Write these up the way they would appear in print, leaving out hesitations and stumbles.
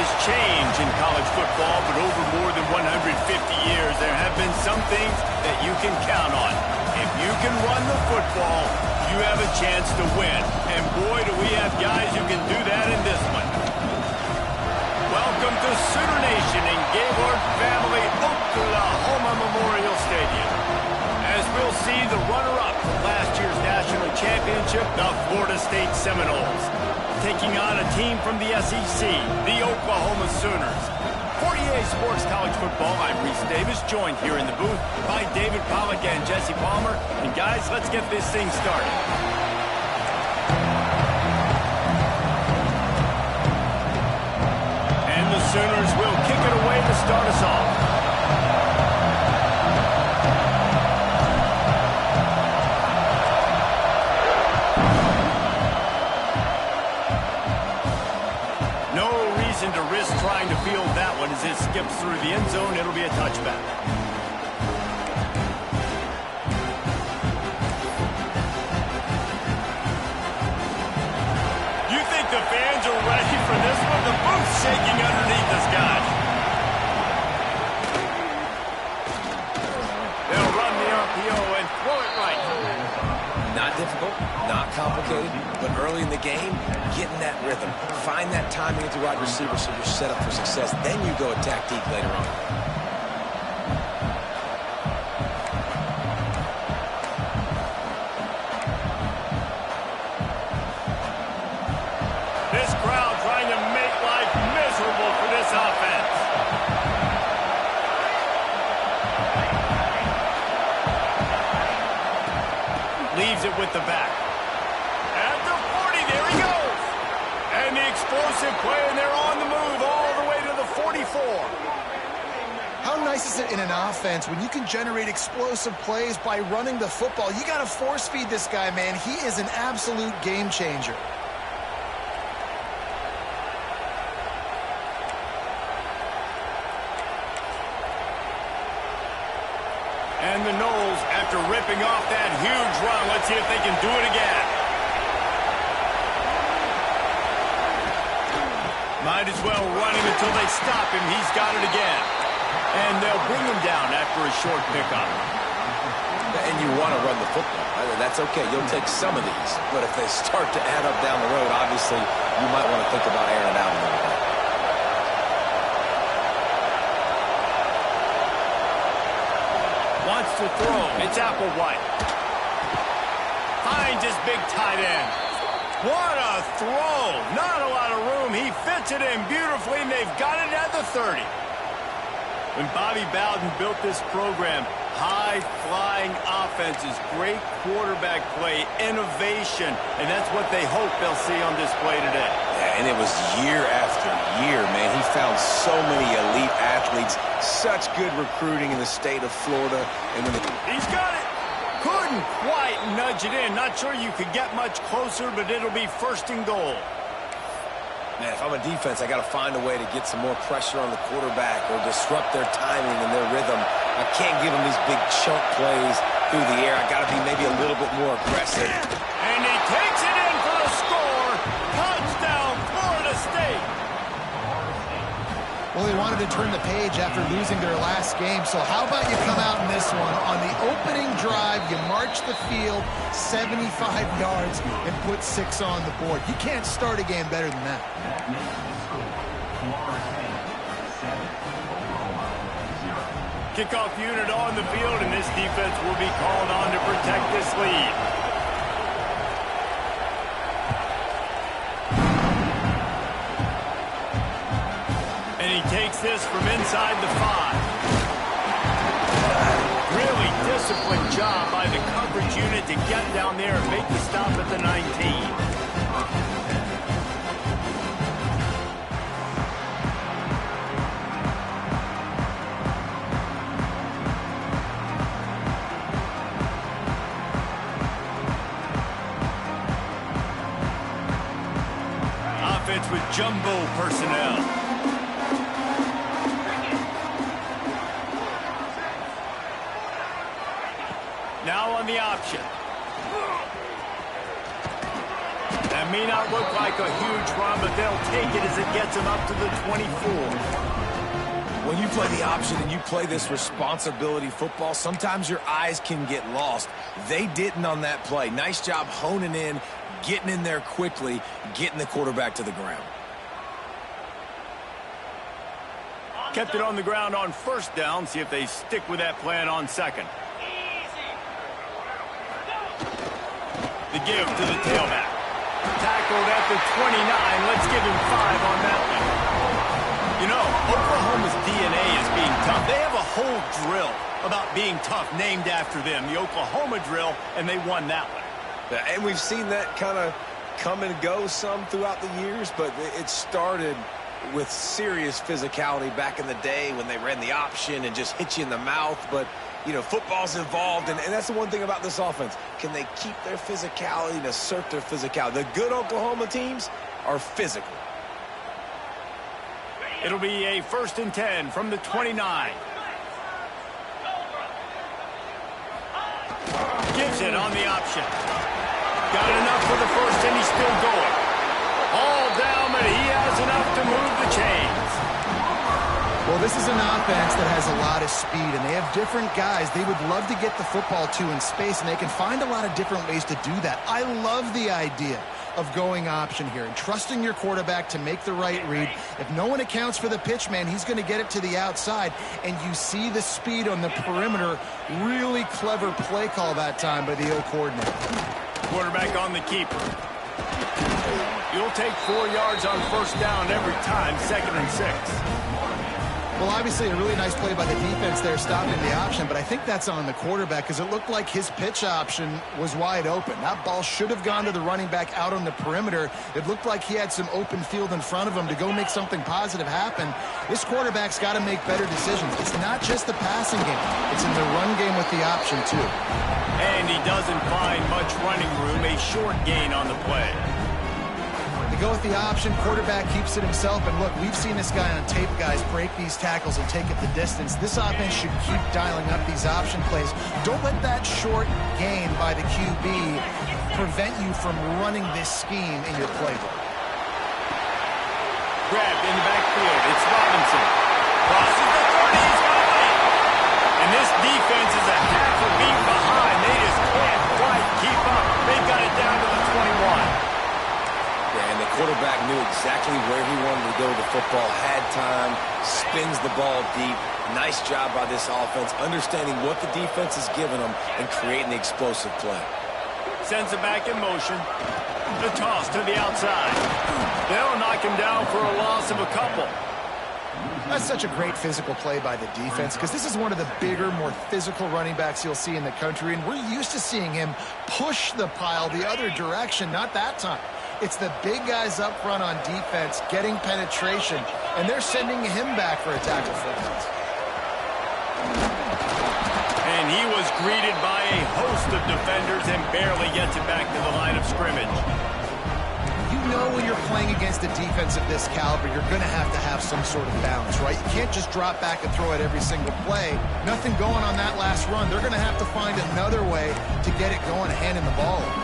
has changed in college football, but over more than 150 years, there have been some things that you can count on. If you can run the football, you have a chance to win. And boy, do we have guys who can do that in this one. Welcome to Sooner Nation in Gaylord Family Oklahoma Memorial Stadium. As we'll see the runner-up from last year's national championship, the Florida State Seminoles, taking on a team from the SEC, the Oklahoma Sooners. For EA Sports College Football, I'm Reese Davis, joined here in the booth by David Pollack and Jesse Palmer. And guys, let's get this thing started. And the Sooners will kick it away to start us off. To risk trying to field that one as it skips through the end zone. It'll be a touchback. You think the fans are ready for this one? The booth's shaking underneath us, guys. They'll run the RPO and throw it right. Not difficult, not complicated, but early in the game, getting that rhythm. Find that timing at the wide receiver so you're set up for success. Then you go attack deep later on. This crowd trying to make life miserable for this offense. Leaves it with the back. At the 40, there he goes. And the explosive play, and they're on the move all the way to the 44. How nice is it in an offense when you can generate explosive plays by running the football? You got to force feed this guy, man. He is an absolute game changer. And the Noles, after ripping off that huge run, let's see if they can do it again. Might as well run him until they stop him. He's got it again. And they'll bring him down after a short pickup. And you want to run the football. That's okay. You'll take some of these. But if they start to add up down the road, obviously, you might want to think about airing it out a little bit. Wants to throw. It's Applewhite. Finds his big tight end. What a throw. Not a lot of room. He fits it in beautifully, and they've got it at the 30. When Bobby Bowden built this program, high-flying offenses, great quarterback play, innovation, and that's what they hope they'll see on display today. Yeah, and it was year after year, man. He found so many elite athletes, such good recruiting in the state of Florida. And when he's got it. Couldn't quite nudge it in. Not sure you could get much closer, but it'll be first and goal. Man, if I'm a defense, I got to find a way to get some more pressure on the quarterback or disrupt their timing and their rhythm. I can't give them these big chunk plays through the air. I got to be maybe a little bit more aggressive. And he takes it in for the score. Touchdown, Florida State. Well, they wanted to turn the page after losing their last game, so how about you come out in this one? On the opening drive, you march the field 75 yards and put 6 on the board. You can't start a game better than that. Kickoff unit on the field, and this defense will be called on to protect this lead. And he takes this from inside the 5. Really disciplined job by the coverage unit to get down there and make the stop at the 19. Offense with jumbo personnel. Now on the option. And It may not look like a huge run, but they'll take it as it gets them up to the 24. When you play the option and you play this responsibility football, sometimes your eyes can get lost. They didn't on that play. Nice job honing in, getting in there quickly, getting the quarterback to the ground. Kept it on the ground on first down. See if they stick with that plan on second. The give to the tailback. Tackled at the 29. Let's give him 5 on that one. You know, Oklahoma's DNA is being tough. They have a whole drill about being tough named after them, the Oklahoma drill, and they won that one. And we've seen that kind of come and go some throughout the years, but it started with serious physicality back in the day when they ran the option and just hit you in the mouth. But, you know, football's evolved, and that's the one thing about this offense. Can they keep their physicality and assert their physicality? The good Oklahoma teams are physical. It'll be a 1st and 10 from the 29. Gives it on the option. Got enough for the first, and he's still going. All down, but he has enough to move the chains. Well, this is an offense that has a lot of speed, and they have different guys they would love to get the football to in space, and they can find a lot of different ways to do that. I love the idea of going option here and trusting your quarterback to make the right read. If no one accounts for the pitch, man, he's going to get it to the outside, and you see the speed on the perimeter. Really clever play call that time by the O coordinator. Quarterback on the keeper. You'll take 4 yards on first down every time, 2nd and 6. Well, obviously a really nice play by the defense there stopping the option, but I think that's on the quarterback because it looked like his pitch option was wide open. That ball should have gone to the running back out on the perimeter. It looked like he had some open field in front of him to go make something positive happen. This quarterback's got to make better decisions. It's not just the passing game. It's in the run game with the option, too. And he doesn't find much running room, a short gain on the play. They go with the option, quarterback keeps it himself, and look, we've seen this guy on tape, guys, break these tackles and take it the distance. This offense should keep dialing up these option plays. Don't let that short gain by the QB prevent you from running this scheme in your playbook. Grabbed in the backfield, it's Robinson. Crosses the 30, he's got it. And this defense is a half a beat behind. They just can't quite keep up. They've got it down to the 21. And the quarterback knew exactly where he wanted to go with the football, had time, spins the ball deep. Nice job by this offense, understanding what the defense is giving them and creating the explosive play. Sends it back in motion. The toss to the outside. They'll knock him down for a loss of a couple. That's such a great physical play by the defense because this is one of the bigger, more physical running backs you'll see in the country, and we're used to seeing him push the pile the other direction, not that time. It's the big guys up front on defense getting penetration, and they're sending him back for a tackle for loss. And he was greeted by a host of defenders and barely gets it back to the line of scrimmage. You know when you're playing against a defense of this caliber, you're going to have some sort of balance, right? You can't just drop back and throw it every single play. Nothing going on that last run. They're going to have to find another way to get it going, handing the ball over.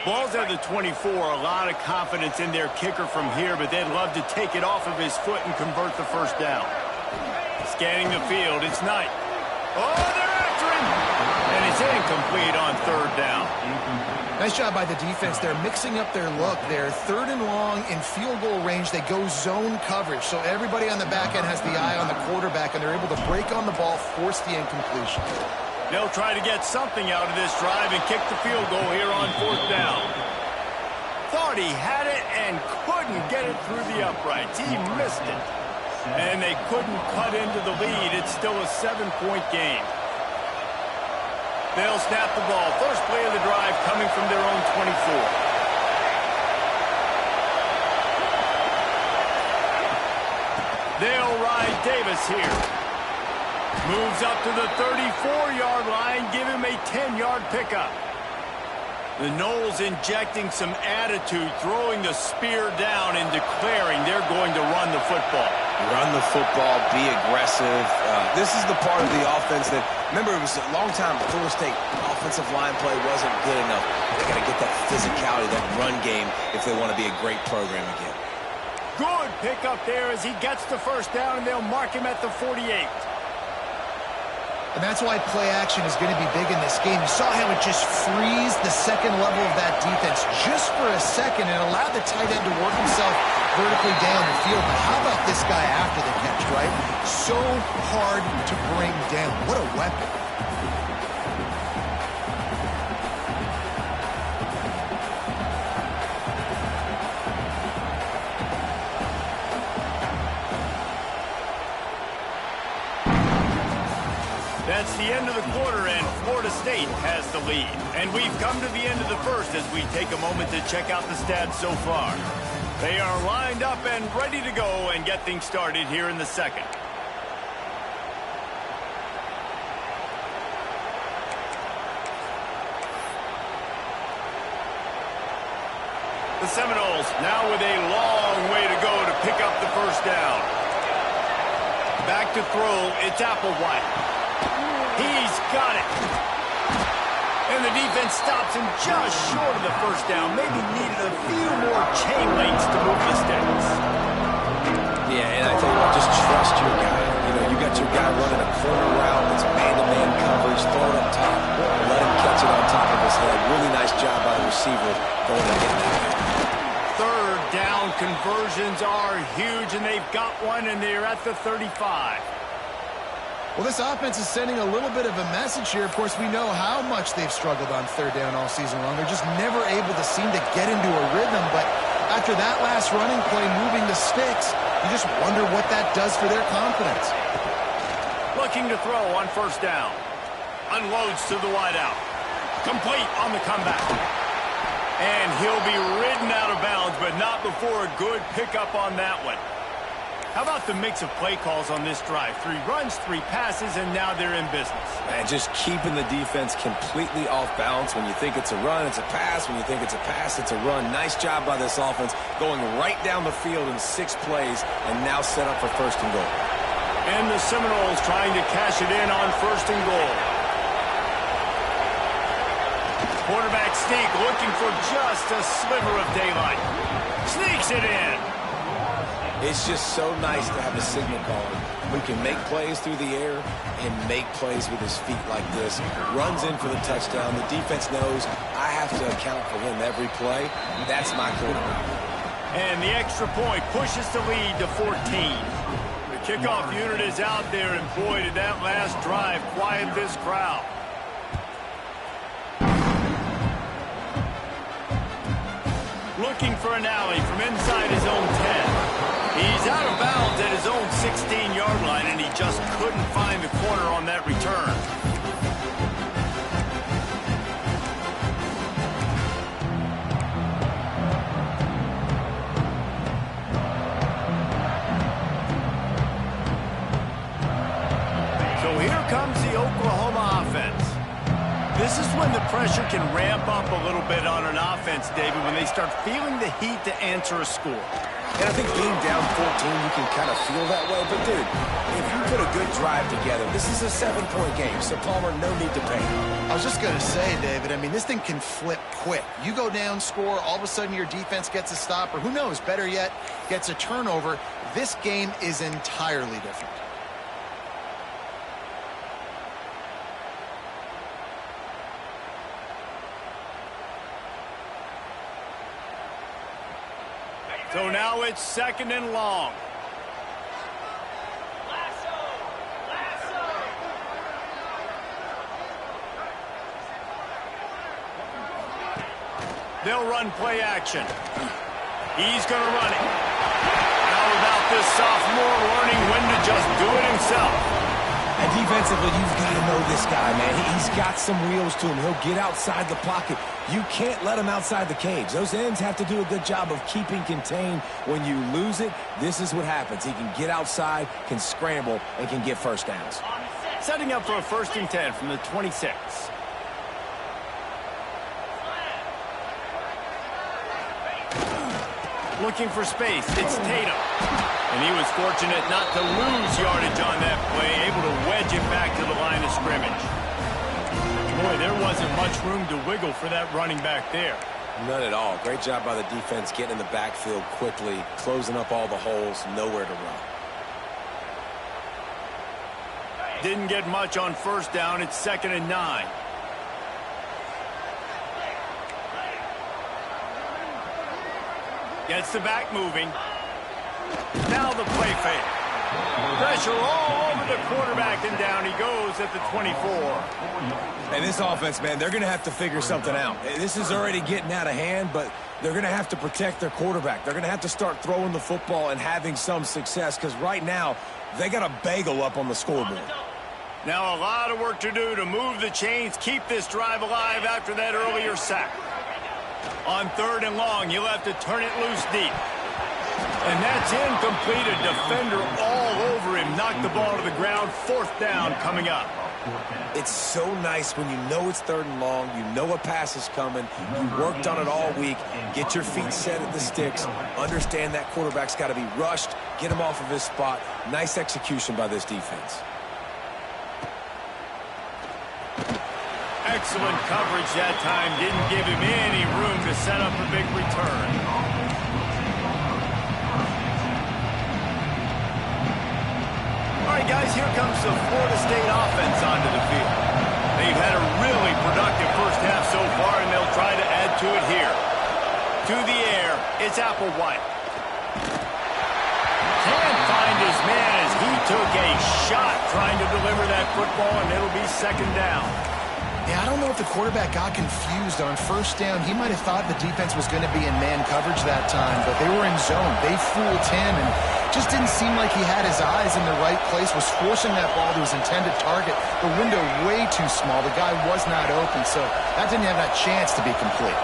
Ball's at the 24, a lot of confidence in their kicker from here, but they'd love to take it off of his foot and convert the first down. Scanning the field, it's Knight. Oh, they're after him! And it's incomplete on 3rd down. Nice job by the defense. They're mixing up their look. They're 3rd and long in field goal range. They go zone coverage, so everybody on the back end has the eye on the quarterback, and they're able to break on the ball, force the incompletion. They'll try to get something out of this drive and kick the field goal here on 4th down. Thought he had it and couldn't get it through the uprights. He missed it. And they couldn't cut into the lead. It's still a 7-point game. They'll snap the ball. First play of the drive coming from their own 24. They'll ride Davis here. Moves up to the 34-yard line, give him a 10-yard pickup. The Noles injecting some attitude, throwing the spear down and declaring they're going to run the football. Run the football, be aggressive. This is the part of the offense that, remember, it was a long time Florida State offensive line play wasn't good enough. They got to get that physicality, that run game, if they want to be a great program again. Good pickup there as he gets the first down, and they'll mark him at the 48. And that's why play action is going to be big in this game. You saw how it just frees the second level of that defense just for a second and allowed the tight end to work himself vertically down the field. But how about this guy after the catch, right? So hard to bring down. What a weapon. That's the end of the quarter, and Florida State has the lead. And we've come to the end of the first as we take a moment to check out the stats so far. They are lined up and ready to go and get things started here in the second. The Seminoles now with a long way to go to pick up the first down. Back to throw, it's Applewhite. He's got it. And the defense stops him just short of the first down. Maybe needed a few more chain links to move the sticks. Yeah, and I tell you what, just trust your guy. You know, you got your guy running a corner route. It's man-to-man coverage. Throw it up top. Let him catch it on top of his head. Really nice job by the receiver going and getting that. Third down conversions are huge, and they've got one, and they're at the 35. Well, this offense is sending a little bit of a message here. Of course, we know how much they've struggled on third down all season long. They're just never able to seem to get into a rhythm. But after that last running play, moving the sticks, you just wonder what that does for their confidence. Looking to throw on first down. Unloads to the wideout. Complete on the comeback. And he'll be ridden out of bounds, but not before a good pickup on that one. How about the mix of play calls on this drive? 3 runs, 3 passes, and now they're in business. Man, just keeping the defense completely off balance. When you think it's a run, it's a pass. When you think it's a pass, it's a run. Nice job by this offense going right down the field in 6 plays and now set up for first and goal. And the Seminoles trying to cash it in on first and goal. Quarterback sneak looking for just a sliver of daylight. Sneaks it in. It's just so nice to have a signal caller who can make plays through the air and make plays with his feet like this. Runs in for the touchdown. The defense knows I have to account for him every play. That's my quarterback. And the extra point pushes the lead to 14. The kickoff unit is out there, and boy, did that last drive quiet this crowd. Looking for an alley from inside his own 10. He's out of bounds at his own 16-yard line, and he just couldn't find the corner on that return. So here comes the Oklahoma offense. This is when the pressure can ramp up a little bit on an offense, David, when they start feeling the heat to answer a score. And I think being down 14, you can kind of feel that way. But, dude, if you put a good drive together, this is a 7-point game. So, Palmer, no need to panic. I was just going to say, David, I mean, this thing can flip quick. You go down, score, all of a sudden your defense gets a stop, or who knows, better yet, gets a turnover. This game is entirely different. So now it's second and long. They'll run play action. He's going to run it. How about this sophomore learning when to just do it himself? And defensively, you've got to know this guy, man. He's got some wheels to him. He'll get outside the pocket. You can't let him outside the cage. Those ends have to do a good job of keeping contained. When you lose it, this is what happens. He can get outside, can scramble, and can get first downs. Setting up for a 1st and 10 from the 26. Looking for space. It's Tatum. And he was fortunate not to lose yardage on that play, able to wedge it back to the line of scrimmage. Boy, there wasn't much room to wiggle for that running back there. None at all. Great job by the defense getting in the backfield quickly, closing up all the holes, nowhere to run. Didn't get much on first down. It's 2nd and 9. Gets the back moving. Now the play fake. Pressure all over the quarterback, and down he goes at the 24. And this offense, man, they're going to have to figure something out. This is already getting out of hand, but they're going to have to protect their quarterback. They're going to have to start throwing the football and having some success, because right now they got a bagel up on the scoreboard. Now a lot of work to do to move the chains, keep this drive alive after that earlier sack. On 3rd and long, you'll have to turn it loose deep. And that's incomplete. A defender all over him. Knocked the ball to the ground. 4th down coming up. It's so nice when you know it's 3rd and long, you know a pass is coming, you worked on it all week, get your feet set at the sticks, understand that quarterback's got to be rushed, get him off of his spot. Nice execution by this defense. Excellent coverage that time. Didn't give him any room to set up a big return. All right, guys, here comes the Florida State offense onto the field. They've had a really productive first half so far, and they'll try to add to it here. To the air, it's Applewhite. Can't find his man as he took a shot trying to deliver that football, and it'll be 2nd down. Yeah, I don't know if the quarterback got confused on first down. He might have thought the defense was going to be in man coverage that time, but they were in zone. They fooled him and just didn't seem like he had his eyes in the right place, was forcing that ball to his intended target. The window way too small. The guy was not open, so that didn't have that chance to be complete.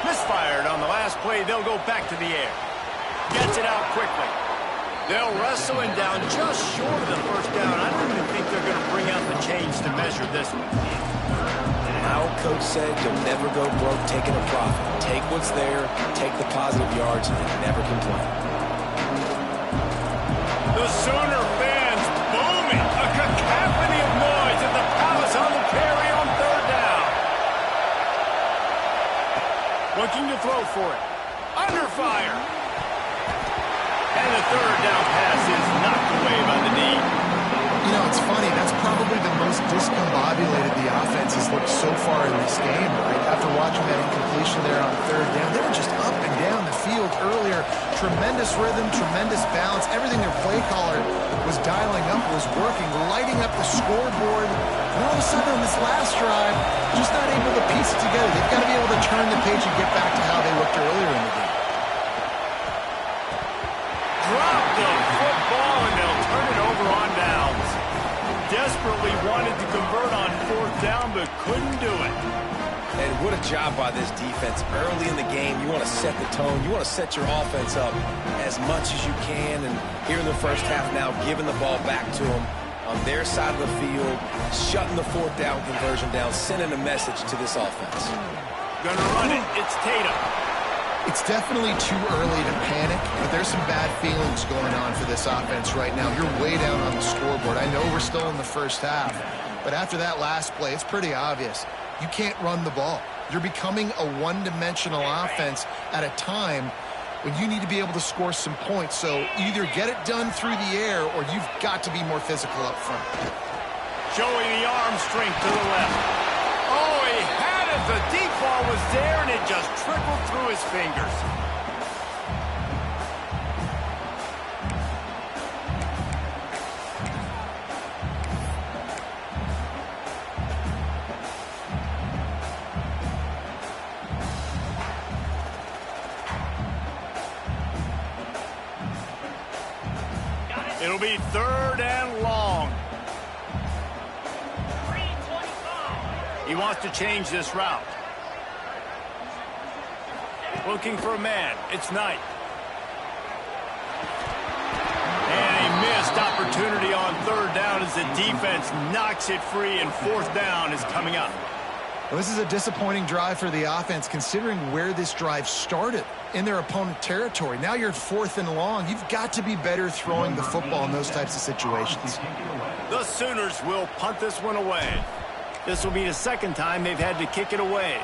Misfired on the last play. They'll go back to the air. Gets it out quickly. They'll wrestle him down just short of the 1st down. I don't even think they're going to bring out the chains to measure this one. Our coach said you'll never go broke taking a profit. Take what's there, take the positive yards, and never complain. The Sooner fans booming. A cacophony of noise at the Palace on the Prairie on 3rd down. Looking to throw for it. Under fire. And the 3rd down pass is knocked away by the knee. You know, it's funny. That's probably the most discombobulated the offense has looked so far in this game, right? After watching that incompletion there on 3rd down, they were just up and down the field earlier. Tremendous rhythm, tremendous balance. Everything their play caller was dialing up was working, lighting up the scoreboard. And all of a sudden on this last drive, just not able to piece it together. They've got to be able to turn the page and get back to how they looked earlier in the game. Drop the football, and they'll turn it over on downs. Desperately wanted to convert on 4th down, but couldn't do it. And what a job by this defense. Early in the game, you want to set the tone. You want to set your offense up as much as you can. And here in the first half now, giving the ball back to them on their side of the field, shutting the 4th down conversion down, sending a message to this offense. Gonna run it. It's Tatum. It's definitely too early to panic, but there's some bad feelings going on for this offense right now. You're way down on the scoreboard. I know we're still in the first half, but after that last play, it's pretty obvious. You can't run the ball. You're becoming a one-dimensional offense at a time when you need to be able to score some points. So either get it done through the air or you've got to be more physical up front. Showing the arm strength to the left. Oh, he had it. The deep ball was there, and it just trickled through his fingers. It'll be 3rd and long. He wants to change this route. Looking for a man. It's Knight. And a missed opportunity on 3rd down as the defense knocks it free, and 4th down is coming up. Well, this is a disappointing drive for the offense, considering where this drive started in their opponent territory. Now you're 4th and long. You've got to be better throwing the football in those types of situations. The Sooners will punt this one away. This will be the second time they've had to kick it away.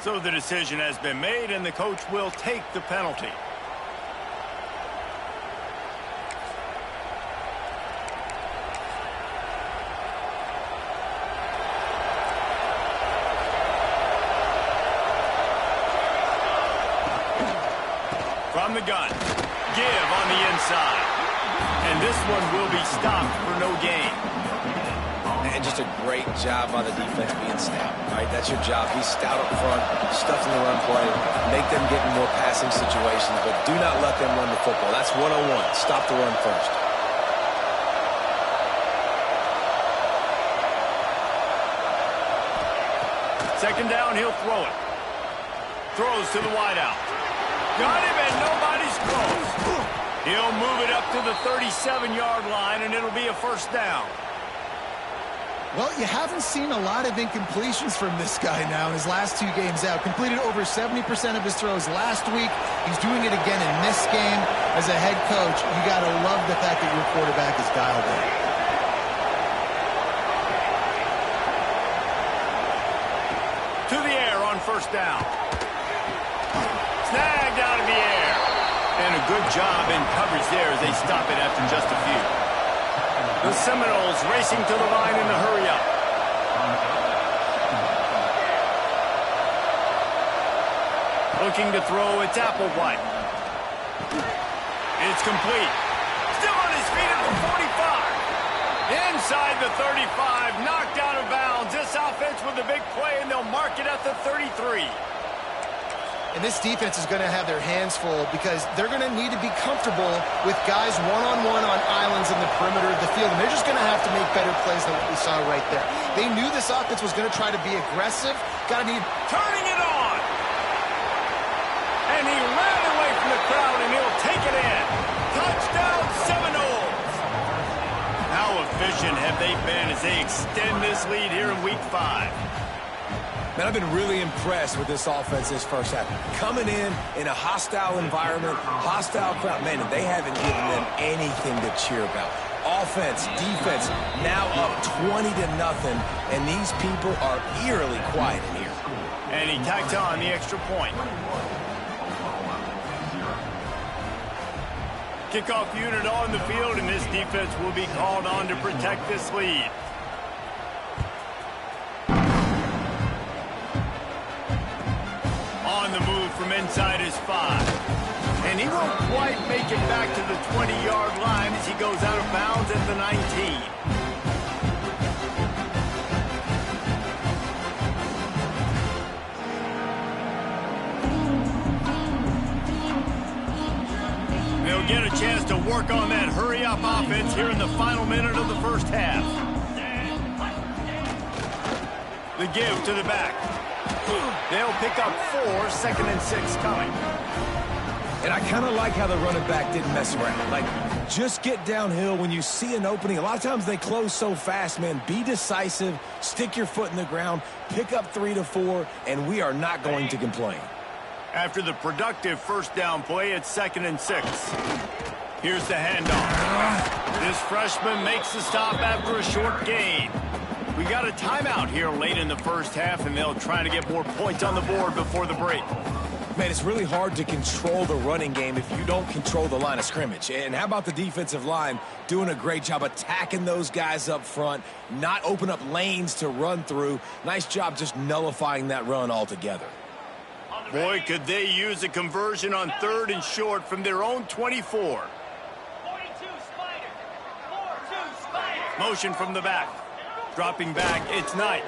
So the decision has been made, and the coach will take the penalty. From the gun, give on the inside. And this one will be stopped for no gain. And just a great job by the defense being stout, right? That's your job. Be stout up front, stuff in the run play, make them get in more passing situations, but do not let them run the football. That's 101. Stop the run first. Second down, he'll throw it. Throws to the wideout. Got him, and nobody's close. He'll move it up to the 37-yard line, and it'll be a first down. Well, you haven't seen a lot of incompletions from this guy now in his last 2 games out. Completed over 70% of his throws last week. He's doing it again in this game. As a head coach, you got to love the fact that your quarterback is dialed in. To the air on first down. Snagged out of the air. And a good job in coverage there as they stop it after just a few. The Seminoles racing to the line in the hurry-up. Looking to throw, it's Applewhite. It's complete. Still on his feet at the 45. Inside the 35, knocked out of bounds. This offense with a big play, and they'll mark it at the 33. And this defense is going to have their hands full because they're going to need to be comfortable with guys one-on-one on islands in the perimeter of the field. And they're just going to have to make better plays than what we saw right there. They knew this offense was going to try to be aggressive. Turning it on. And he ran away from the crowd, and he'll take it in. Touchdown, Seminoles. How efficient have they been as they extend this lead here in Week 5? Man, I've been really impressed with this offense this first half. Coming in a hostile environment, hostile crowd, man, they haven't given them anything to cheer about. Offense, defense, now up 20-0, and these people are eerily quiet in here. And he tacked on the extra point. Kickoff unit on the field, and this defense will be called on to protect this lead. On the move from inside his 5. And he won't quite make it back to the 20-yard line as he goes out of bounds at the 19. They'll get a chance to work on that hurry-up offense here in the final minute of the first half. The give to the back. They'll pick up 4, 2nd and 6 coming. And I kind of like how the running back didn't mess around. Like, just get downhill when you see an opening. A lot of times they close so fast, man. Be decisive, stick your foot in the ground, pick up 3 to 4, and we are not going to complain. After the productive first down play, it's 2nd and 6. Here's the handoff. This freshman makes the stop after a short gain. We got a timeout here late in the first half, and they'll try to get more points on the board before the break. Man, it's really hard to control the running game if you don't control the line of scrimmage. And how about the defensive line doing a great job attacking those guys up front, not open up lanes to run through. Nice job just nullifying that run altogether. Boy, could they use a conversion on 3rd and short from their own 24. 42 Spider. 4-2 Spider. Motion from the back. Dropping back, it's Knight.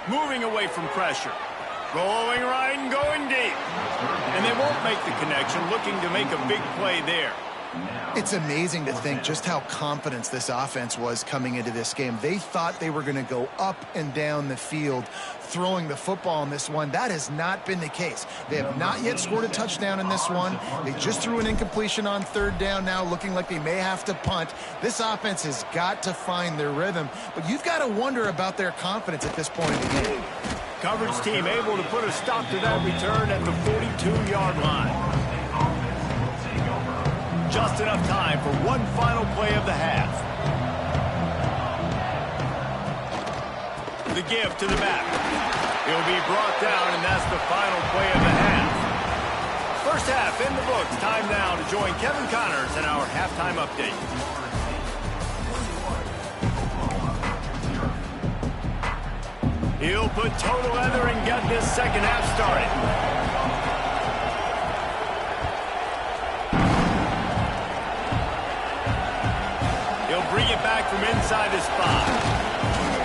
Moving away from pressure. Going right and going deep. And they won't make the connection, looking to make a big play there. It's amazing to think just how confident this offense was coming into this game. They thought they were going to go up and down the field throwing the football in this one. That has not been the case. They have not yet scored a touchdown in this one. They just threw an incompletion on third down now, looking like they may have to punt. This offense has got to find their rhythm, but you've got to wonder about their confidence at this point in the game. Coverage team able to put a stop to that return at the 42-yard line. Just enough time for one final play of the half. The give to the back. He'll be brought down, and that's the final play of the half. First half in the books. Time now to join Kevin Connors in our halftime update. He'll put total leather and get this second half started. Bring it back from inside the spot.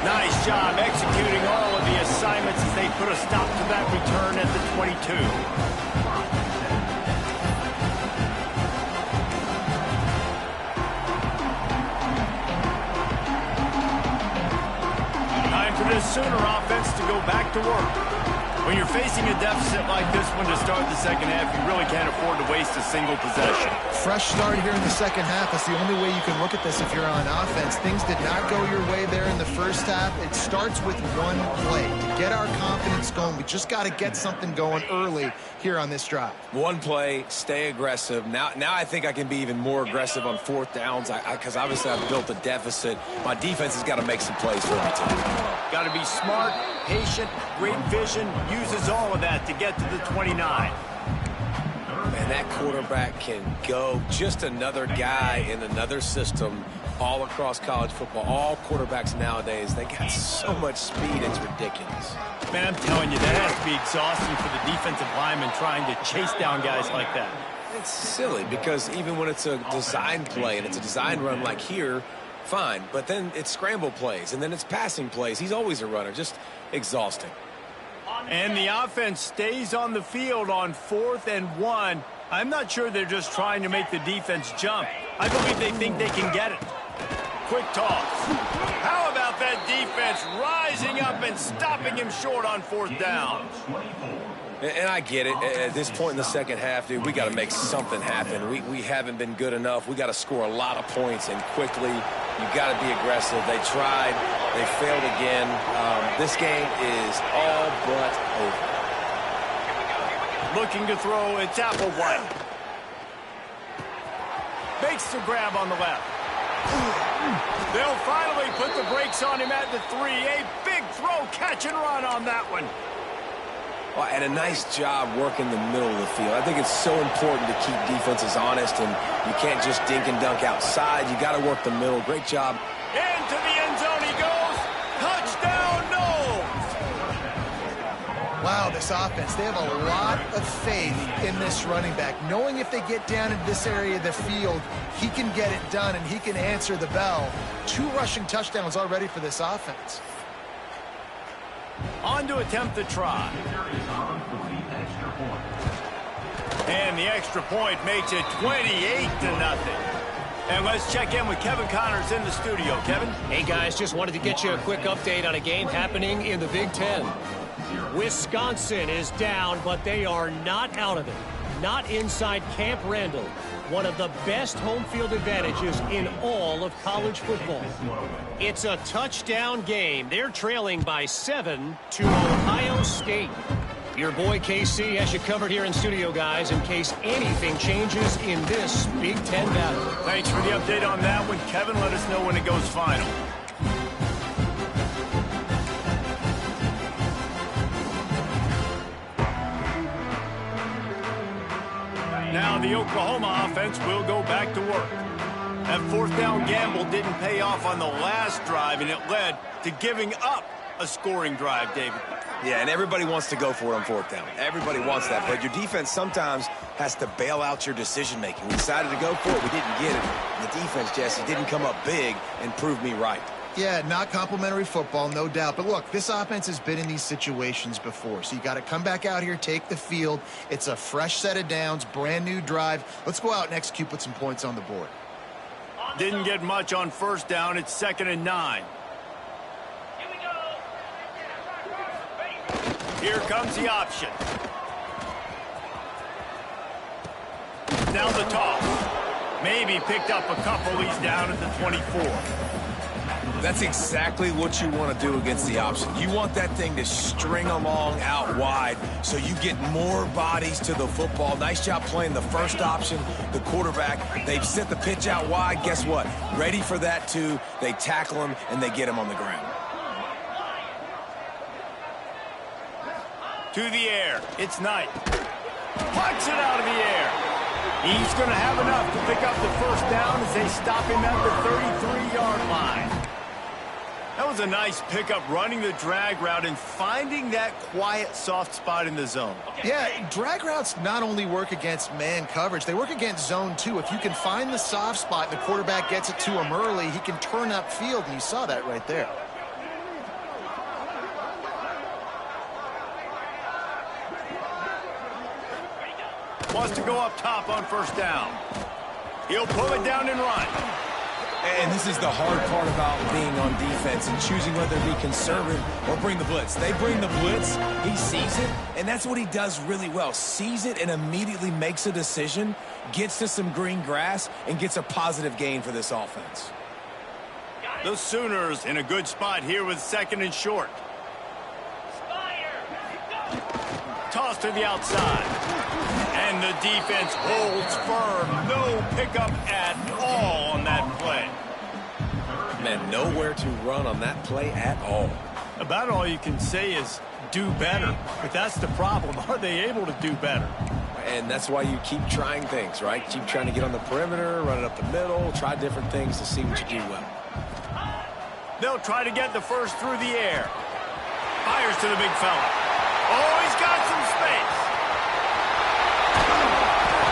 Nice job executing all of the assignments as they put a stop to that return at the 22. Time for this Sooner offense to go back to work. When you're facing a deficit like this one to start the second half, you really can't afford to waste a single possession. Fresh start here in the second half. That's the only way you can look at this if you're on offense. Things did not go your way there in the first half. It starts with one play. To get our confidence going, we just got to get something going early here on this drive. One play, stay aggressive. Now I think I can be even more aggressive on fourth downs because obviously I've built a deficit. My defense has got to make some plays for me too. Got to be smart, patient, great vision, uses all of that to get to the 29. Man, that quarterback can go. Just another guy in another system all across college football. All quarterbacks nowadays, they got so much speed, it's ridiculous. Man, I'm telling you, that has to be exhausting for the defensive lineman trying to chase down guys like that. It's silly because even when it's a design play and it's a design run like here, fine. But then it's scramble plays and then it's passing plays. He's always a runner. Just exhausting. And the offense stays on the field on 4th and 1. I'm not sure they're just trying to make the defense jump. I believe they think they can get it. Quick toss. How about that defense rising up and stopping him short on 4th down? And I get it. At this point in the second half, dude, we got to make something happen. We haven't been good enough. We got to score a lot of points and quickly. You got to be aggressive. They tried. They failed again. This game is all but over. Looking to throw, it's Applewhite. Makes the grab on the left. They'll finally put the brakes on him at the 3. A big throw, catch and run on that one. Well, and a nice job working the middle of the field. I think it's so important to keep defenses honest, and you can't just dink and dunk outside. You got to work the middle. Great job. Into the end zone he goes. Touchdown, Knowles. Wow, this offense, they have a lot of faith in this running back, knowing if they get down in this area of the field, he can get it done and he can answer the bell. 2 rushing touchdowns already for this offense. On to attempt the try. And the extra point makes it 28-0. And let's check in with Kevin Connors in the studio. Kevin? Hey, guys, just wanted to get you a quick update on a game happening in the Big Ten. Wisconsin is down, but they are not out of it. Not inside Camp Randall, one of the best home field advantages in all of college football. It's a touchdown game. They're trailing by 7 to Ohio State. Your boy KC has you covered here in studio, guys, in case anything changes in this Big Ten battle. Thanks for the update on that one, Kevin. Let us know when it goes final. Now the Oklahoma offense will go back to work. That 4th down gamble didn't pay off on the last drive, and it led to giving up a scoring drive, David. Yeah, and everybody wants to go for it on 4th down. Everybody wants that, but your defense sometimes has to bail out your decision-making. We decided to go for it. We didn't get it. The defense, Jesse, didn't come up big and prove me right. Yeah, not complimentary football, no doubt. But look, this offense has been in these situations before. So you got to come back out here, take the field. It's a fresh set of downs, brand new drive. Let's go out and execute, put some points on the board. Didn't get much on first down. It's 2nd and 9. Here we go. Here comes the option. Now the toss. Maybe picked up a couple. He's down at the 24. That's exactly what you want to do against the option. You want that thing to string along out wide so you get more bodies to the football. Nice job playing the first option, the quarterback. They've sent the pitch out wide. Guess what? Ready for that, too. They tackle him, and they get him on the ground. To the air. It's Knight. Puts it out of the air. He's going to have enough to pick up the first down as they stop him at the 33-yard line. That was a nice pickup, running the drag route and finding that quiet, soft spot in the zone. Yeah, drag routes not only work against man coverage, they work against zone too. If you can find the soft spot and the quarterback gets it to him early, he can turn upfield, and you saw that right there. Wants to go up top on first down. He'll pull it down and run. And this is the hard part about being on defense and choosing whether to be conservative or bring the blitz. They bring the blitz, he sees it, and that's what he does really well. Sees it and immediately makes a decision, gets to some green grass, and gets a positive gain for this offense. The Sooners in a good spot here with 2nd and short. Toss to the outside. And the defense holds firm. No pickup at all on that play. Man, nowhere to run on that play at all. About all you can say is do better. But that's the problem. Are they able to do better? And that's why you keep trying things, right? Keep trying to get on the perimeter, run it up the middle, try different things to see what you do well. They'll try to get the first through the air. Fires to the big fella. Oh, he's got some space.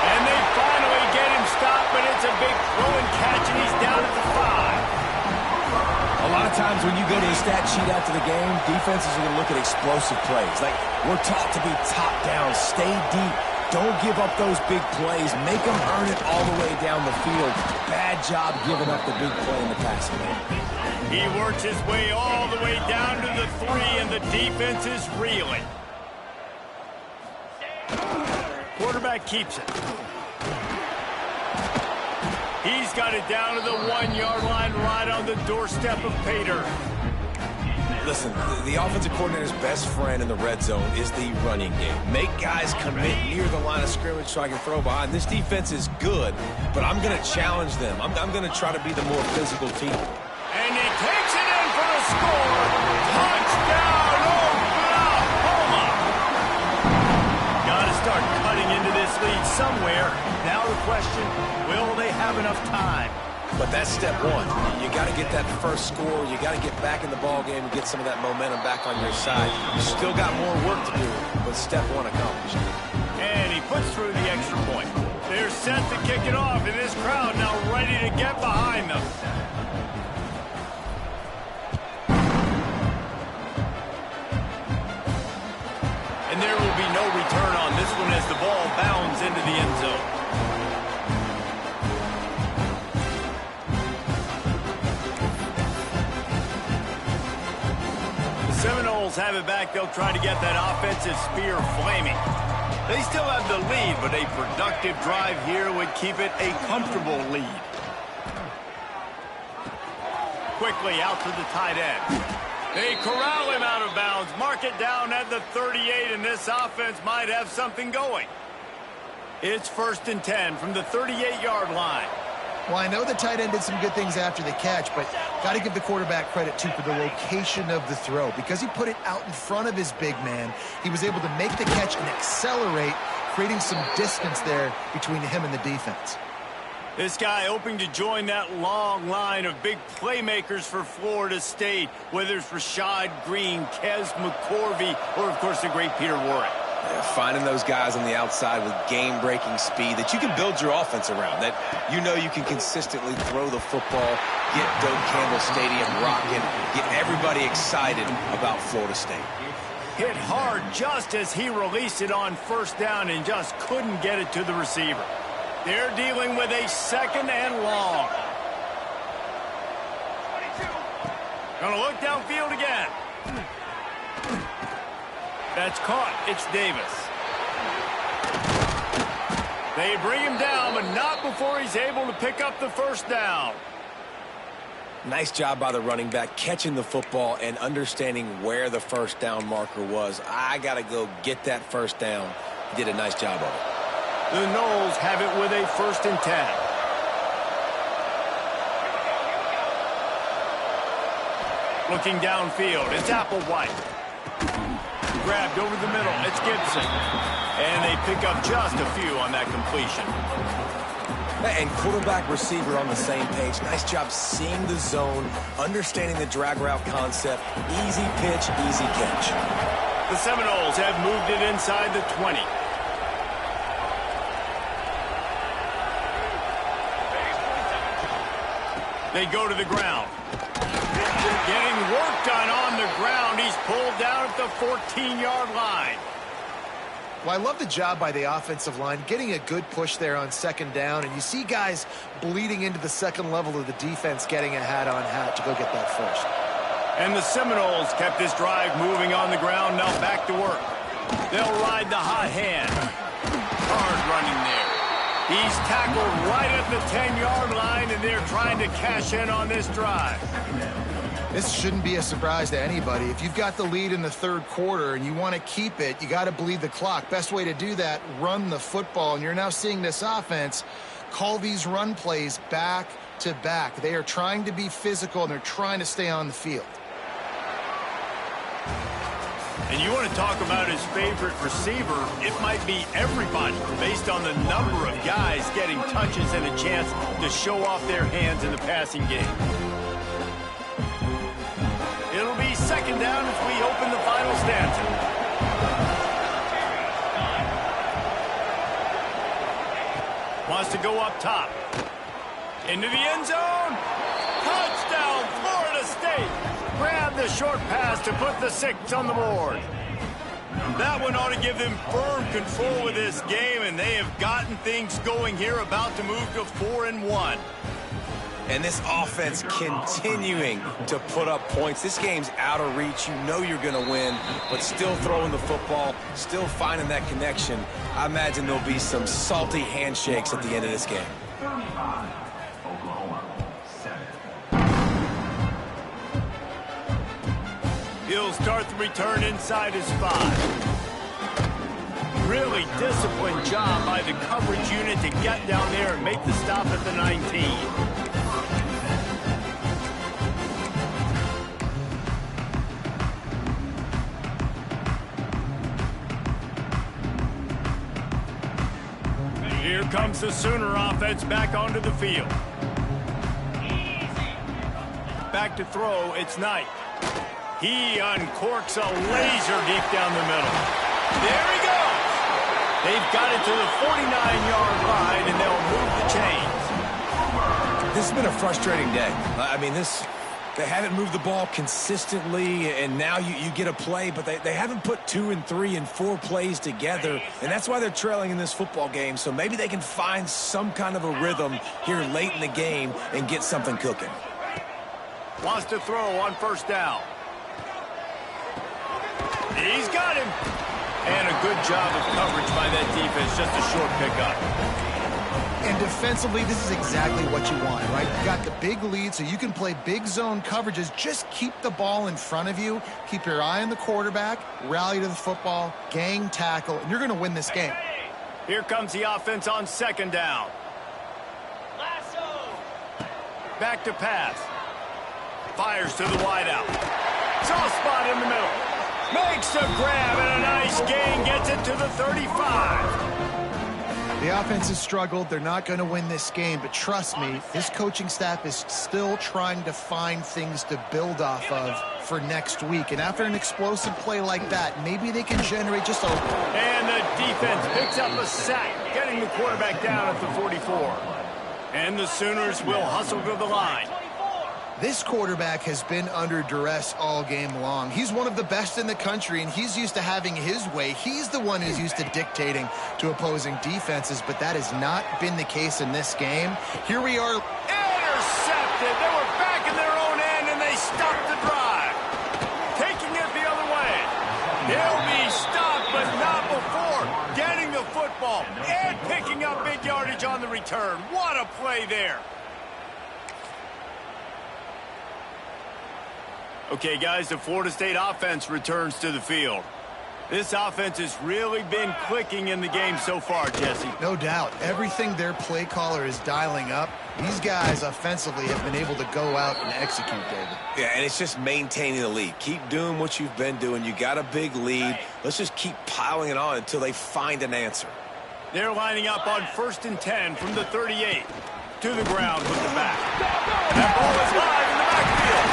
And they finally get him stopped, but it's a big throw and catch, and he's down at the 5. A lot of times when you go to the stat sheet after the game, defenses are going to look at explosive plays. Like, we're taught to be top down, stay deep, don't give up those big plays, make them earn it all the way down the field. Bad job giving up the big play in the passing game. He works his way all the way down to the 3, and the defense is reeling. Quarterback keeps it. He's got it down to the 1-yard line, right on the doorstep of Pater. Listen, the offensive coordinator's best friend in the red zone is the running game. Make guys commit near the line of scrimmage so I can throw behind. This defense is good, but I'm going to challenge them. I'm going to try to be the more physical team. And he takes it in for the score. Touchdown, Oklahoma! Got to start cutting into this lead somewhere. Now the question, will they have enough time? But that's step one. You got to get that first score. You got to get back in the ball game and get some of that momentum back on your side. You still got more work to do, but step one accomplished. And he puts through the extra point. They're set to kick it off, and this crowd now ready to get behind them. And there will be no return on this one as the ball bounds into the end zone. Seminoles have it back. They'll try to get that offensive spear flaming. They still have the lead, but a productive drive here would keep it a comfortable lead. Quickly out to the tight end. They corral him out of bounds. Mark it down at the 38, and this offense might have something going. It's 1st and 10 from the 38-yard line. Well, I know the tight end did some good things after the catch, but got to give the quarterback credit, too, for the location of the throw. Because he put it out in front of his big man, he was able to make the catch and accelerate, creating some distance there between him and the defense. This guy hoping to join that long line of big playmakers for Florida State, whether it's Rashad Green, Kez McCorvey, or, of course, the great Peter Warrick. Finding those guys on the outside with game-breaking speed that you can build your offense around, that you know you can consistently throw the football, get Doak Campbell Stadium rocking, get everybody excited about Florida State. Hit hard just as he released it on first down and just couldn't get it to the receiver. They're dealing with a 2nd and long. Gonna look downfield again. That's caught. It's Davis. They bring him down, but not before he's able to pick up the first down. Nice job by the running back catching the football and understanding where the first down marker was. I got to go get that first down. He did a nice job of it. The Noles have it with a 1st and 10. Looking downfield, it's Applewhite. Grabbed over the middle, it's Gibson. And they pick up just a few on that completion. And quarterback receiver on the same page. Nice job seeing the zone, understanding the drag route concept. Easy pitch, easy catch. The Seminoles have moved it inside the 20. They go to the ground. Getting work done on the ground. He's pulled down at the 14-yard line. Well, I love the job by the offensive line, getting a good push there on 2nd down, and you see guys bleeding into the 2nd level of the defense getting a hat-on-hat to go get that first. And the Seminoles kept this drive moving on the ground, now back to work. They'll ride the hot hand. Hard running there. He's tackled right at the 10-yard line, and they're trying to cash in on this drive. This shouldn't be a surprise to anybody. If you've got the lead in the 3rd quarter and you want to keep it, you got to bleed the clock. Best way to do that, run the football. And you're now seeing this offense call these run plays back to back. They are trying to be physical, and they're trying to stay on the field. And you want to talk about his favorite receiver, it might be everybody, based on the number of guys getting touches and a chance to show off their hands in the passing game. It'll be 2nd down as we open the final stanza. Wants to go up top. Into the end zone. Touchdown, Florida State. Grab the short pass to put the 6 on the board. That one ought to give them firm control of this game, and they have gotten things going here, about to move to 4-1. And this offense continuing to put up points. This game's out of reach. You know you're going to win, but still throwing the football, still finding that connection. I imagine there'll be some salty handshakes at the end of this game. He'll start the return inside his 5. Really disciplined job by the coverage unit to get down there and make the stop at the 19. Here comes the Sooner offense back onto the field. Back to throw, it's Knight. He uncorks a laser deep down the middle. There he goes. They've got it to the 49-yard line, and they'll move the chains. This has been a frustrating day. I mean, they haven't moved the ball consistently, and now you get a play, but they haven't put 2 and 3 and 4 plays together, and that's why they're trailing in this football game. So maybe they can find some kind of a rhythm here late in the game and get something cooking. Wants to throw on first down. He's got him. And a good job of coverage by that defense. Just a short pickup. And defensively, this is exactly what you want, right? You got the big lead, so you can play big zone coverages. Just keep the ball in front of you. Keep your eye on the quarterback. Rally to the football. Gang tackle. And you're going to win this game. Here comes the offense on 2nd down. Back to pass. Fires to the wideout. Soft spot in the middle. Makes a grab and a nice gain. Gets it to the 35. The offense has struggled. They're not going to win this game, but trust me, this coaching staff is still trying to find things to build off of for next week. And after an explosive play like that, maybe they can generate just a... And the defense picks up a sack, getting the quarterback down at the 44. And the Sooners will hustle to the line. This quarterback has been under duress all game long. He's one of the best in the country, and he's used to having his way. He's the one who's used to dictating to opposing defenses, but that has not been the case in this game. Here we are. Intercepted. They were back in their own end, and they stopped the drive. Taking it the other way. They'll be stopped, but not before getting the football and picking up big yardage on the return. What a play there. Okay, guys, the Florida State offense returns to the field. This offense has really been clicking in the game so far, Jesse. No doubt. Everything their play caller is dialing up, these guys offensively have been able to go out and execute, David. Yeah, and it's just maintaining the lead. Keep doing what you've been doing. You got a big lead. Let's just keep piling it on until they find an answer. They're lining up on 1st and 10 from the 38. To the ground with the back. That ball is live in the backfield.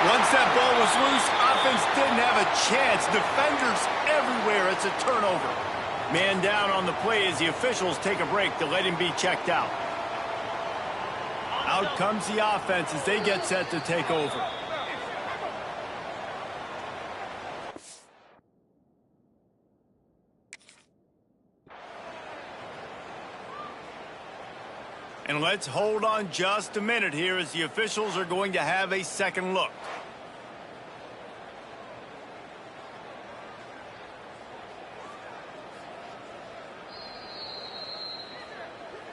Once that ball was loose, offense didn't have a chance. Defenders everywhere. It's a turnover. Man down on the play as the officials take a break to let him be checked out. Out comes the offense as they get set to take over. And let's hold on just a minute here as the officials are going to have a second look.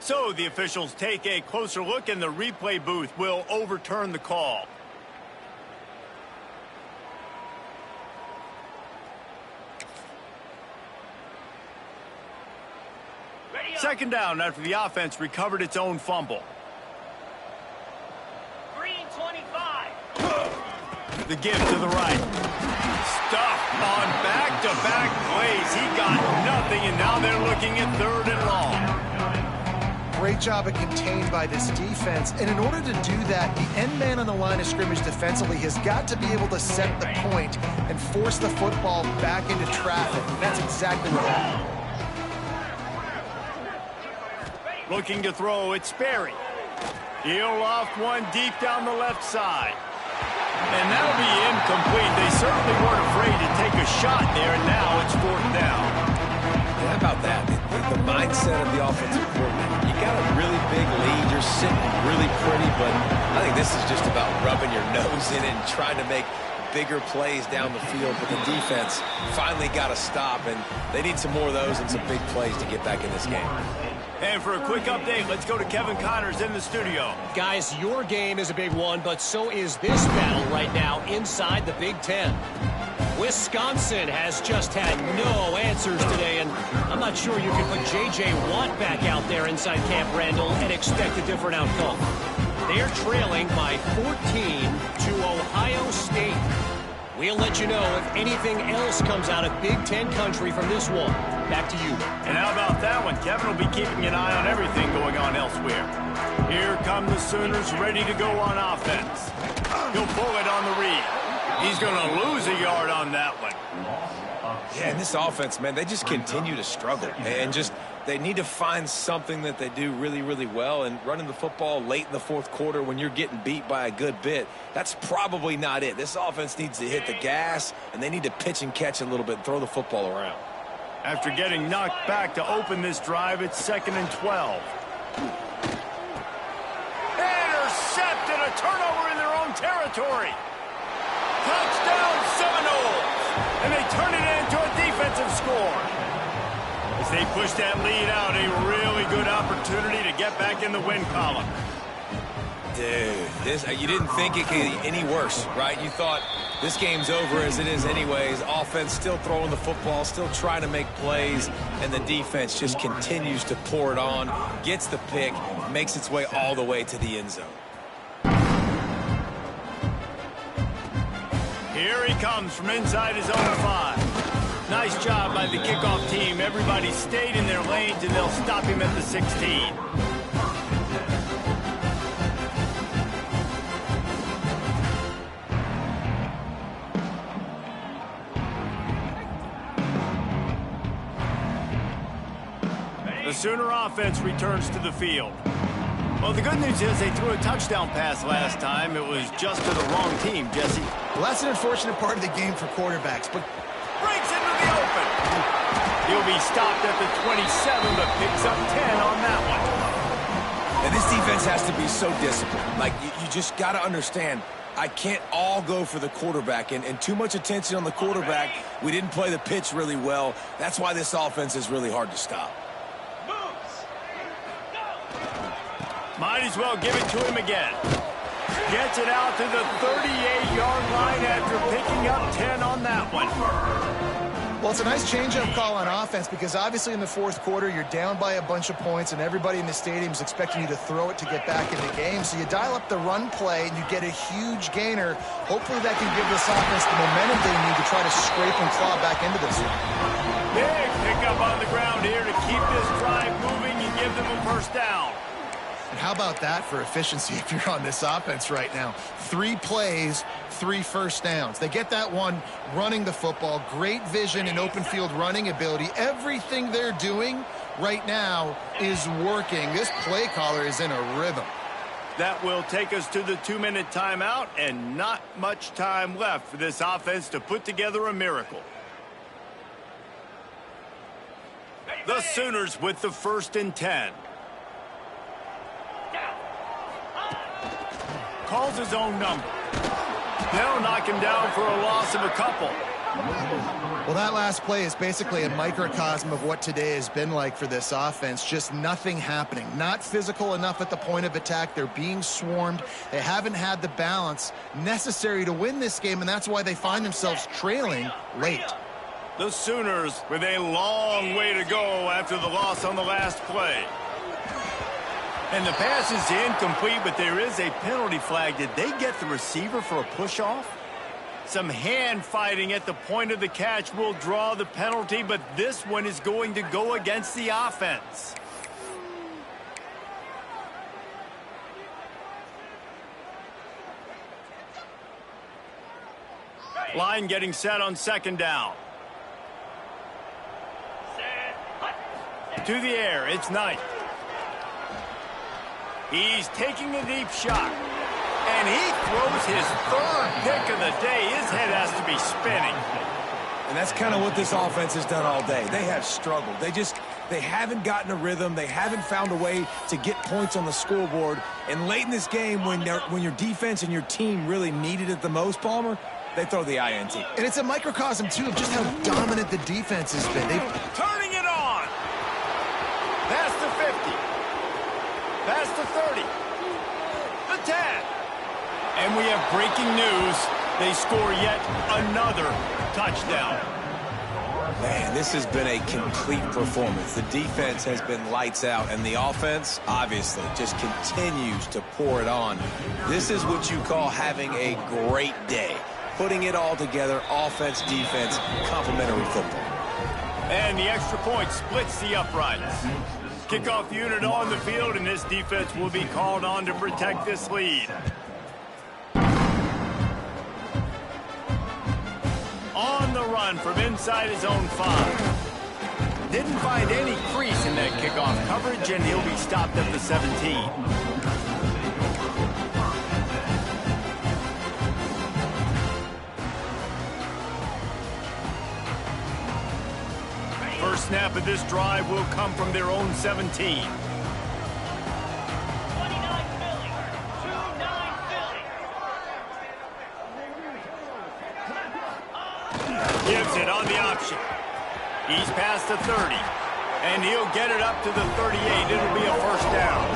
So the officials take a closer look, and the replay booth will overturn the call. Second down after the offense recovered its own fumble. Green 25. The give to the right. Stuffed on back-to-back plays. He got nothing, and now they're looking at 3rd and long. Great job of contained by this defense. And in order to do that, the end man on the line of scrimmage defensively has got to be able to set the point and force the football back into traffic. And that's exactly what happened. Looking to throw, it's Sperry. He'll loft one deep down the left side. And that'll be incomplete. They certainly weren't afraid to take a shot there, and now it's 4th down. How about that? The mindset of the offensive coordinator. You got a really big lead. You're sitting really pretty, but I think this is just about rubbing your nose in it and trying to make bigger plays down the field. But the defense finally got a stop, and they need some more of those and some big plays to get back in this game. And for a quick update, let's go to Kevin Connors in the studio. Guys, your game is a big one, but so is this battle right now inside the Big Ten. Wisconsin has just had no answers today, and I'm not sure you can put J.J. Watt back out there inside Camp Randall and expect a different outcome. They're trailing by 14 to Ohio State. We'll let you know if anything else comes out of Big Ten country from this one. Back to you. And how about that one? Kevin will be keeping an eye on everything going on elsewhere. Here come the Sooners ready to go on offense. He'll pull it on the read. He's going to lose a yard on that one. Yeah, and this offense, man, they just continue to struggle. And they need to find something that they do really, really well. And running the football late in the 4th quarter when you're getting beat by a good bit, that's probably not it. This offense needs to hit the gas, and they need to pitch and catch a little bit and throw the football around. After getting knocked back to open this drive, it's 2nd and 12. Intercepted, a turnover in their own territory. Touchdown Seminoles! And they turn it into a defensive score. As they push that lead out, a really good opportunity to get back in the win column. Dude, you didn't think it could get any worse, right? You thought this game's over as it is anyways. Offense still throwing the football, still trying to make plays, and the defense just continues to pour it on, gets the pick, makes its way all the way to the end zone. Here he comes from inside his own 5. Nice job by the kickoff team. Everybody stayed in their lanes, and they'll stop him at the 16. The Sooner offense returns to the field. Well, the good news is they threw a touchdown pass last time. It was just to the wrong team, Jesse. Well, that's an unfortunate part of the game for quarterbacks, but Breaks into the open. He'll be stopped at the 27, but picks up 10 on that one. And this defense has to be so disciplined. Like, you just got to understand, I can't all go for the quarterback, and too much attention on the quarterback. We didn't play the pitch really well. That's why this offense is really hard to stop. Might as well give it to him again. Gets it out to the 38-yard line after picking up 10 on that one. well, it's a nice change-up call on offense because obviously in the fourth quarter you're down by a bunch of points and everybody in the stadium is expecting you to throw it to get back in the game. So you dial up the run play and you get a huge gainer. Hopefully that can give this offense the momentum they need to try to scrape and claw back into this one. Big pickup on the ground here to keep this drive moving and give them a first down. And how about that for efficiency if you're on this offense right now? 3 plays, 3 first downs. They get that one running the football, great vision and open field running ability. Everything they're doing right now is working. This play caller is in a rhythm. That will take us to the 2-minute timeout, and not much time left for this offense to put together a miracle. The Sooners with the 1st and 10. Calls his own number. They'll knock him down for a loss of a couple. Well, that last play is basically a microcosm of what today has been like for this offense. Just nothing happening. Not physical enough at the point of attack. They're being swarmed. They haven't had the balance necessary to win this game, and that's why they find themselves trailing late. The Sooners with a long way to go after the loss on the last play. And the pass is incomplete, but there is a penalty flag. Did they get the receiver for a push-off? Some hand fighting at the point of the catch will draw the penalty, but this one is going to go against the offense. Line getting set on 2nd down. To the air, it's Knight. He's taking a deep shot. And he throws his 3rd pick of the day. His head has to be spinning. And that's kind of what this offense has done all day. They have struggled. They haven't gotten a rhythm. They haven't found a way to get points on the scoreboard. And late in this game, when your defense and your team really needed it the most, Palmer, they throw the INT. And it's a microcosm, too, of just how dominant the defense has been. Turning it on. Past the 50. Past the 30. The 10. And we have breaking news. They score yet another touchdown. Man, this has been a complete performance. The defense has been lights out, and the offense, obviously, just continues to pour it on. This is what you call having a great day. Putting it all together, offense, defense, complementary football. And the extra point splits the uprights. Kickoff unit on the field, and this defense will be called on to protect this lead. On the run from inside his own 5. Didn't find any crease in that kickoff coverage, and he'll be stopped at the 17. First snap of this drive will come from their own 17. Gives it on the option. He's past the 30. And he'll get it up to the 38. It'll be a first down.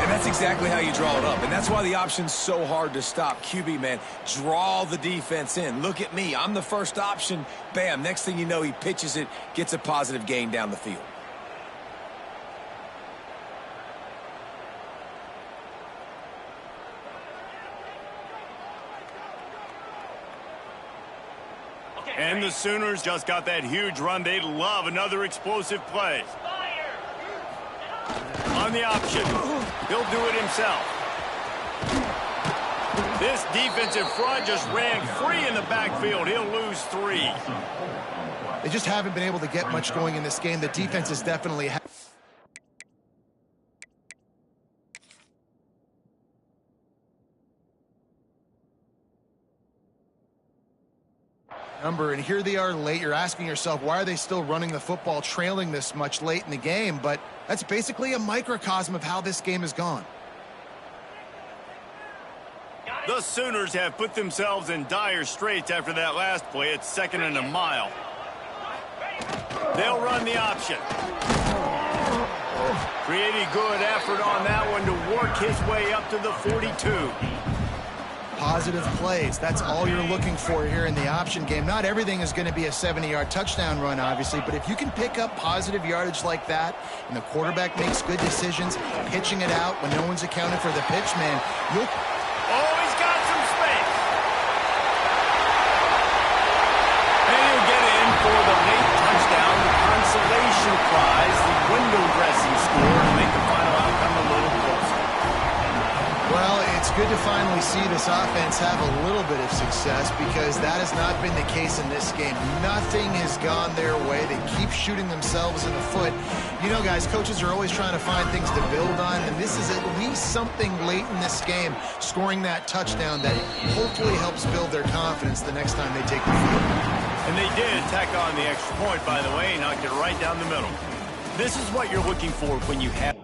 And that's exactly how you draw it up. And that's why the option's so hard to stop. QB, man, draw the defense in. Look at me. I'm the first option. Bam. Next thing you know, he pitches it, gets a positive gain down the field. And the Sooners just got that huge run. They love another explosive play. On the option, he'll do it himself. This defensive front just ran free in the backfield. He'll lose 3. They just haven't been able to get much going in this game. The defense is definitely... And here they are late. You're asking yourself, why are they still running the football trailing this much late in the game? But that's basically a microcosm of how this game has gone. The Sooners have put themselves in dire straits after that last play. It's 2nd and a mile. They'll run the option. Pretty good effort on that one to work his way up to the 42. Positive plays. That's all you're looking for here in the option game. Not everything is going to be a 70-yard touchdown run, obviously, but if you can pick up positive yardage like that and the quarterback makes good decisions, pitching it out when no one's accounting for the pitch, man, you'll... Oh, he's got some space. And he'll get in for the late touchdown, the consolation prize, the window dressing score to make the final outcome a little closer. Well, it's good to finally see this offense have a little bit of success because that has not been the case in this game. Nothing has gone their way. They keep shooting themselves in the foot. You know, guys, coaches are always trying to find things to build on, and this is at least something late in this game, scoring that touchdown that hopefully helps build their confidence the next time they take the field. And they did tack on the extra point, by the way, knocked it right down the middle. This is what you're looking for when you have...